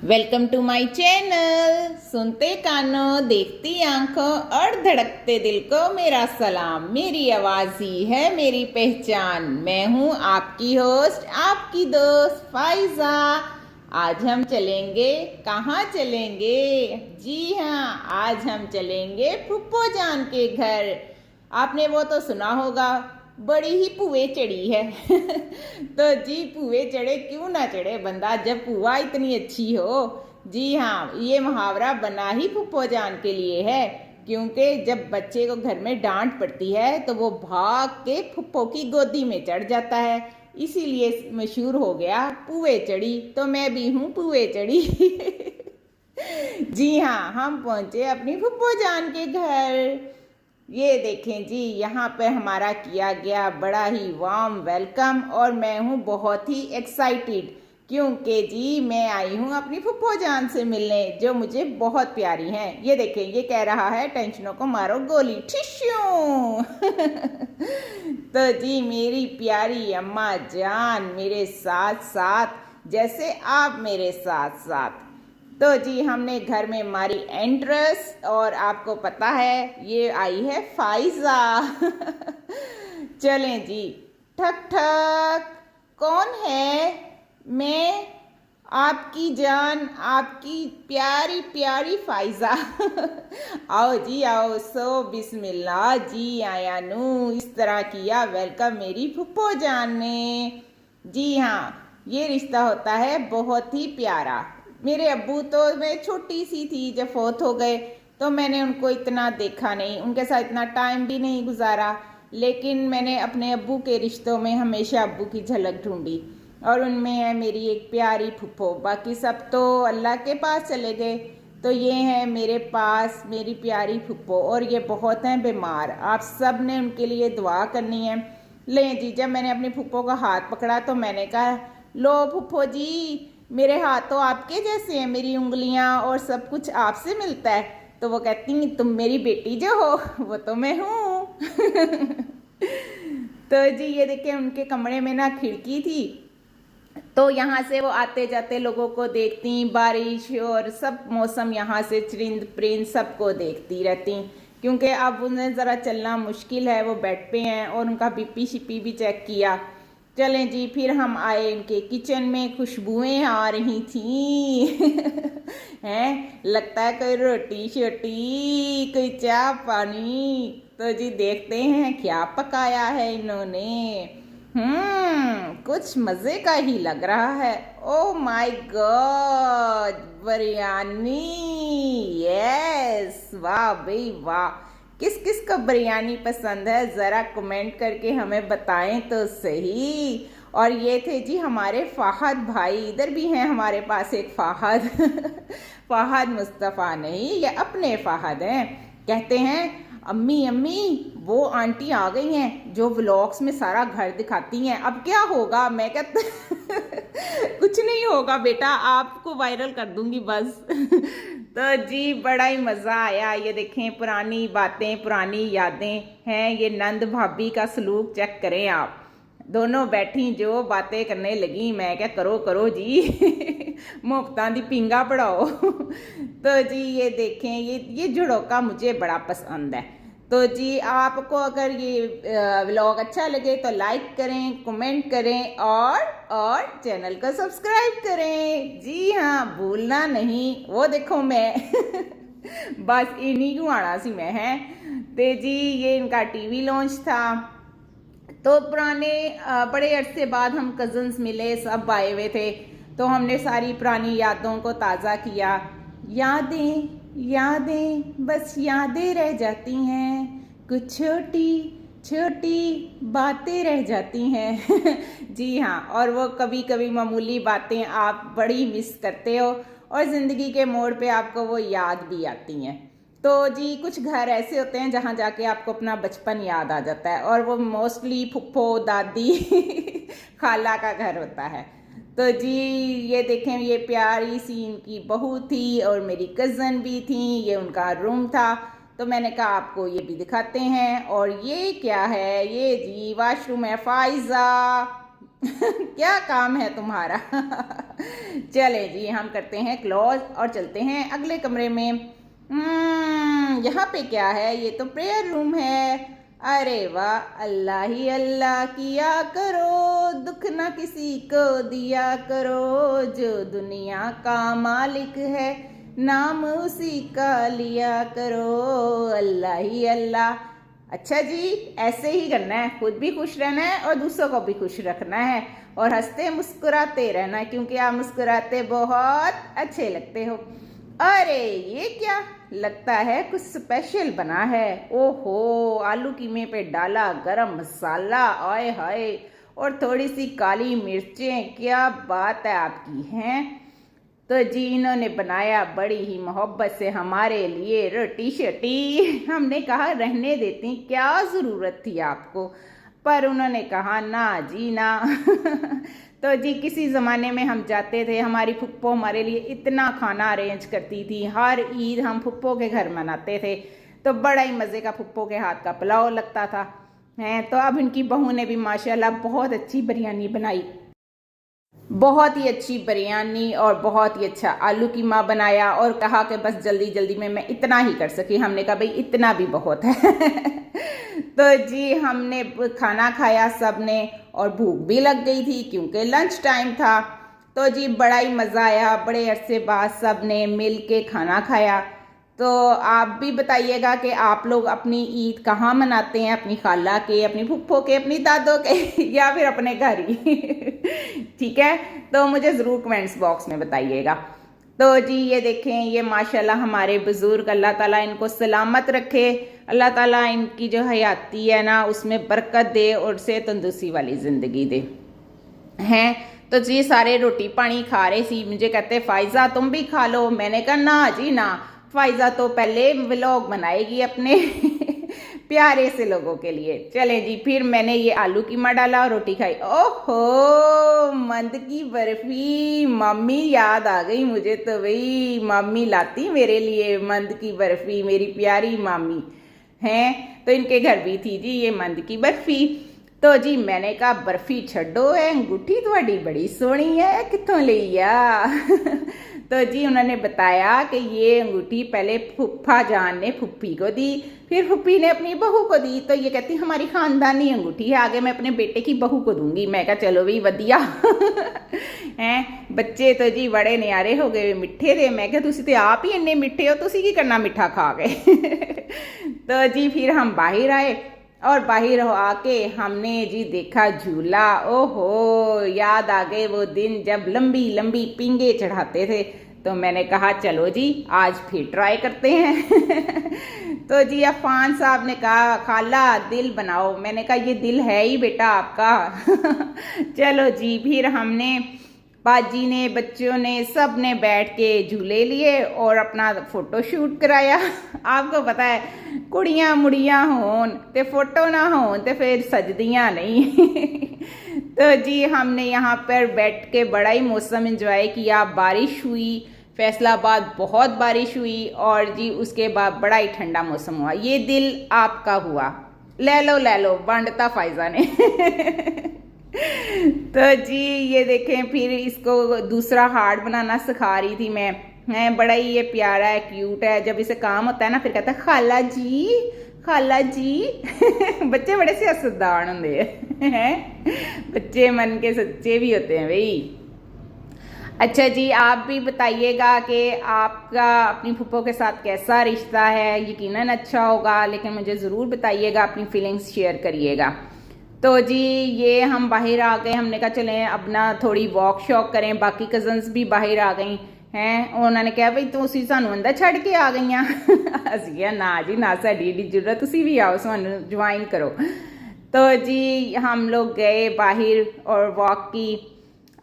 Welcome to my channel. सुनते कानों देखती आंखों और धड़कते दिल को मेरा सलाम। मेरी आवाज़ ही है मेरी पहचान। मैं हूँ आपकी होस्ट, आपकी दोस्त फाइजा। आज हम चलेंगे, कहाँ चलेंगे? जी हाँ, आज हम चलेंगे फूफो जान के घर। आपने वो तो सुना होगा, बड़ी ही पुए चढ़ी है। तो जी पुए चढ़े क्यों ना चढ़े बंदा, जब पुआ इतनी अच्छी हो। जी हाँ, ये मुहावरा बना ही फूफो जान के लिए है, क्योंकि जब बच्चे को घर में डांट पड़ती है तो वो भाग के फूफो की गोदी में चढ़ जाता है। इसीलिए मशहूर हो गया पुए चढ़ी। तो मैं भी हूँ पुए चढ़ी। जी हाँ, हम पहुंचे अपनी फूफो जान के घर। ये देखें जी, यहाँ पे हमारा किया गया बड़ा ही वार्म वेलकम और मैं हूँ बहुत ही एक्साइटेड, क्योंकि जी मैं आई हूँ अपनी फूफो जान से मिलने, जो मुझे बहुत प्यारी हैं। ये देखें, ये कह रहा है टेंशनों को मारो गोली ठिश्यू। तो जी मेरी प्यारी अम्मा जान मेरे साथ साथ, जैसे आप मेरे साथ साथ। तो जी हमने घर में मारी एंट्रेंस और आपको पता है ये आई है फाइजा। चलें जी, ठक ठक, कौन है? मैं आपकी जान, आपकी प्यारी प्यारी फाइजा। आओ जी आओ, सो बिस्मिल्लाह जी आया नू। इस तरह किया वेलकम मेरी फूफो जान ने। जी हाँ, ये रिश्ता होता है बहुत ही प्यारा। मेरे अब्बू तो, मैं छोटी सी थी जब फौत हो गए, तो मैंने उनको इतना देखा नहीं, उनके साथ इतना टाइम भी नहीं गुजारा। लेकिन मैंने अपने अब्बू के रिश्तों में हमेशा अब्बू की झलक ढूंढी, और उनमें है मेरी एक प्यारी फुप्पो। बाकी सब तो अल्लाह के पास चले गए, तो ये है मेरे पास मेरी प्यारी फुप्पो, और ये बहुत हैं बीमार। आप सब ने उनके लिए दुआ करनी है। लें जी, जब मैंने अपनी फुप्पो का हाथ पकड़ा तो मैंने कहा, लो फुप्पो जी, मेरे हाथ तो आपके जैसे हैं, मेरी उंगलियां और सब कुछ आपसे मिलता है। तो वो कहती, तुम मेरी बेटी जो हो वो तो मैं हूँ। तो जी ये देखिए, उनके कमरे में ना खिड़की थी, तो यहाँ से वो आते जाते लोगों को देखती, बारिश और सब मौसम, यहाँ से चरिंद परिंद सबको देखती रहती। क्योंकि अब उन्हें ज़रा चलना मुश्किल है, वो बेड पे हैं, और उनका बीपी शिपी भी चेक किया। चलें जी, फिर हम आए इनके किचन में, खुशबुएं आ रही थी। हैं, लगता है कोई रोटी शोटी, कोई चाय पानी। तो जी देखते हैं क्या पकाया है इन्होंने। कुछ मजे का ही लग रहा है। Oh my God, biryani! Yes, वाह भाई वाह। किस किस को बिरयानी पसंद है, ज़रा कमेंट करके हमें बताएं तो सही। और ये थे जी हमारे फ़ाहद भाई, इधर भी हैं हमारे पास एक फ़ाहद। फ़ाहद मुस्तफ़ा नहीं, ये अपने फ़ाहद हैं। कहते हैं, अम्मी अम्मी, वो आंटी आ गई हैं जो व्लॉग्स में सारा घर दिखाती हैं, अब क्या होगा? मैं कहता कुछ नहीं होगा बेटा, आपको वायरल कर दूंगी बस। तो जी बड़ा ही मज़ा आया। ये देखें, पुरानी बातें, पुरानी यादें हैं। ये नंद भाभी का सलूक चेक करें आप, दोनों बैठी जो बातें करने लगी। मैं क्या, करो करो जी। मुफ्तां दी पिंगा पढ़ाओ। तो जी ये देखें, ये जुड़ोका मुझे बड़ा पसंद है। तो जी आपको अगर ये व्लॉग अच्छा लगे तो लाइक करें, कमेंट करें, और चैनल को सब्सक्राइब करें। जी हाँ, भूलना नहीं। वो देखो मैं बस इन्हीं को आना सी मैं है। तो जी ये इनका टीवी लॉन्च था, तो पुराने बड़े अरसे बाद हम कज़न्स मिले, सब आए हुए थे, तो हमने सारी पुरानी यादों को ताज़ा किया। यादें यादें बस यादें रह जाती हैं, कुछ छोटी छोटी बातें रह जाती हैं। जी हाँ, और वो कभी कभी मामूली बातें आप बड़ी मिस करते हो, और ज़िंदगी के मोड़ पे आपको वो याद भी आती हैं। तो जी कुछ घर ऐसे होते हैं जहाँ जाके आपको अपना बचपन याद आ जाता है, और वो मोस्टली फुप्पो, दादी, खाला का घर होता है। तो जी ये देखें, ये प्यारी सी इनकी बहू थी, और मेरी कज़न भी थी। ये उनका रूम था, तो मैंने कहा आपको ये भी दिखाते हैं। और ये क्या है? ये जी वाशरूम है फाइजा। क्या काम है तुम्हारा? चले जी, हम करते हैं क्लोज और चलते हैं अगले कमरे में। यहाँ पे क्या है? ये तो प्रेयर रूम है। अरे वाह, अल्लाह ही अल्लाह किया करो, दुख ना किसी को दिया करो, जो दुनिया का मालिक है नाम उसी का लिया करो, अल्लाह ही अल्लाह। अच्छा जी, ऐसे ही करना है, खुद भी खुश रहना है और दूसरों को भी खुश रखना है और हंसते मुस्कुराते रहना है, क्योंकि आप मुस्कुराते बहुत अच्छे लगते हो। अरे ये क्या लगता है, कुछ स्पेशल बना है। ओहो, आलू कीमे पे डाला गरम मसाला, आए हाय, और थोड़ी सी काली मिर्चें, क्या बात है आपकी हैं। तो जी इन्होंने बनाया बड़ी ही मोहब्बत से हमारे लिए रोटी शटी। हमने कहा रहने देती, क्या ज़रूरत थी आपको, पर उन्होंने कहा ना जी ना। तो जी किसी ज़माने में हम जाते थे, हमारी फुप्पो हमारे लिए इतना खाना अरेंज करती थी, हर ईद हम फुप्पो के घर मनाते थे, तो बड़ा ही मज़े का फुप्पो के हाथ का पुलाव लगता था हैं। तो अब इनकी बहू ने भी माशाल्लाह बहुत अच्छी बिरयानी बनाई, बहुत ही अच्छी बिरयानी और बहुत ही अच्छा आलू कीमा बनाया, और कहा कि बस जल्दी जल्दी में मैं इतना ही कर सकी। हमने कहा भाई इतना भी बहुत है। तो जी हमने खाना खाया सब ने, और भूख भी लग गई थी क्योंकि लंच टाइम था। तो जी बड़ा ही मज़ा आया, बड़े अरसे बाद सब ने मिल के खाना खाया। तो आप भी बताइएगा कि आप लोग अपनी ईद कहाँ मनाते हैं, अपनी खाला के, अपनी फुप्पो के, अपनी दादों के, या फिर अपने घर ही। ठीक है, तो मुझे ज़रूर कमेंट्स बॉक्स में बताइएगा। तो जी ये देखें, ये माशाल्लाह हमारे बुज़ुर्ग, अल्लाह ताला इनको सलामत रखे, अल्लाह ताला इनकी जो हयाती है ना उसमें बरकत दे और से तंदुरुस्ती वाली ज़िंदगी दे हैं। तो जी सारे रोटी पानी खा रहे सी, मुझे कहते फ़ाइज़ा तुम भी खा लो। मैंने कहा ना जी ना, फ़ाइज़ा तो पहले व्लॉग बनाएगी अपने प्यारे से लोगों के लिए। चलें जी, फिर मैंने ये आलू कीमा डाला और रोटी खाई। ओहो, मंद की बर्फ़ी, मम्मी याद आ गई मुझे तो, भाई मम्मी लाती मेरे लिए मंद की बर्फ़ी, मेरी प्यारी मम्मी हैं। तो इनके घर भी थी जी ये मंद की बर्फ़ी। तो जी मैंने कहा बर्फ़ी छड्डो, है अंगूठी थोड़ी बड़ी सोहनी है, कितों लई आ। तो जी उन्होंने बताया कि ये अंगूठी पहले फुफ्फा जान ने फुप्पी को दी, फिर फुप्पी ने अपनी बहू को दी। तो ये कहती हमारी खानदानी अंगूठी है, आगे मैं अपने बेटे की बहू को दूंगी। मैं कहा चलो भाई वधिया। हैं बच्चे तो जी बड़े न्यारे हो गए, मिठे थे। मैं कहा तुसी तो आप ही इन्ने मिठे हो, तुसी की करना मिठा खा गए। तो जी फिर हम बाहर आए और बाहर आके हमने जी देखा झूला। ओहो, याद आ गए वो दिन जब लंबी लंबी पींगे चढ़ाते थे। तो मैंने कहा चलो जी आज फिर ट्राई करते हैं। तो जी अफान साहब ने कहा खाला दिल बनाओ। मैंने कहा ये दिल है ही बेटा आपका। चलो जी फिर हमने, बाजी ने, बच्चों ने, सब ने बैठ के झूले लिए और अपना फोटो शूट कराया। आपको पता है कुड़ियाँ मुड़ियाँ होन ते फोटो ना होन ते फिर सजदियाँ नहीं। तो जी हमने यहाँ पर बैठ के बड़ा ही मौसम एंजॉय किया। बारिश हुई, फैसलाबाद बहुत बारिश हुई, और जी उसके बाद बड़ा ही ठंडा मौसम हुआ। ये दिल आपका हुआ, ले लो बांटता फ़ाइज़ा ने। तो जी ये देखें, फिर इसको दूसरा हार्ट बनाना सिखा रही थी मैं। है बड़ा ही ये प्यारा है, क्यूट है। जब इसे काम होता है ना फिर कहता है खाला जी खाला जी। बच्चे बड़े सियासतदान होंगे हैं, बच्चे मन के सच्चे भी होते हैं भाई। अच्छा जी आप भी बताइएगा कि आपका अपनी फूफो के साथ कैसा रिश्ता है। यकीनन अच्छा होगा, लेकिन मुझे ज़रूर बताइएगा, अपनी फीलिंग्स शेयर करिएगा। तो जी ये हम बाहर आ गए, हमने कहा चलें अब ना थोड़ी वॉक शॉक करें। बाकी कज़न्स भी बाहर आ गई हैं, उन्होंने कहा भाई तुसी सानू अंदर छड़ के आ गई। असी ना जी ना, साड़ी एडी जरूरत, तुसी भी आओ सानू ज्वाइन करो। तो जी हम लोग गए बाहर और वॉक की।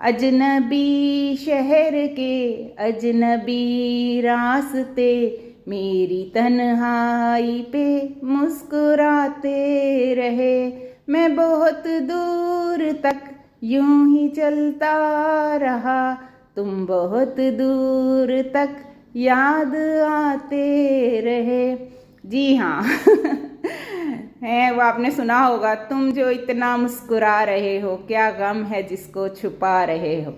अजनबी शहर के अजनबी रास्ते, मेरी तन्हाई पे मुस्कुराते रहे। मैं बहुत दूर तक यूं ही चलता रहा, तुम बहुत दूर तक याद आते रहे। जी हाँ। है वो आपने सुना होगा, तुम जो इतना मुस्कुरा रहे हो क्या गम है जिसको छुपा रहे हो।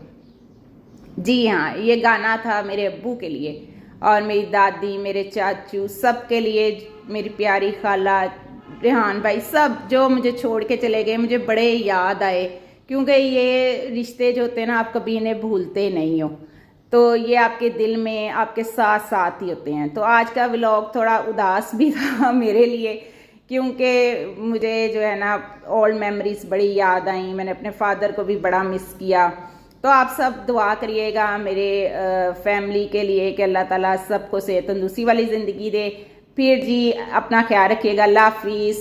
जी हाँ, ये गाना था मेरे अब्बू के लिए और मेरी दादी, मेरे चाचू, सब के लिए, मेरी प्यारी खाला, रेहान भाई, सब जो मुझे छोड़ के चले गए मुझे बड़े याद आए, क्योंकि ये रिश्ते जो होते हैं ना, आप कभी इन्हें भूलते नहीं हो, तो ये आपके दिल में आपके साथ साथ ही होते हैं। तो आज का व्लॉग थोड़ा उदास भी था मेरे लिए, क्योंकि मुझे जो है ना ओल्ड मेमोरीज बड़ी याद आई, मैंने अपने फादर को भी बड़ा मिस किया। तो आप सब दुआ करिएगा मेरे फैमिली के लिए कि अल्लाह ताला सबको सेहत तंदुरुस्ती वाली ज़िंदगी दे। फिर जी अपना ख्याल रखिएगा। अल्लाह हाफिज़।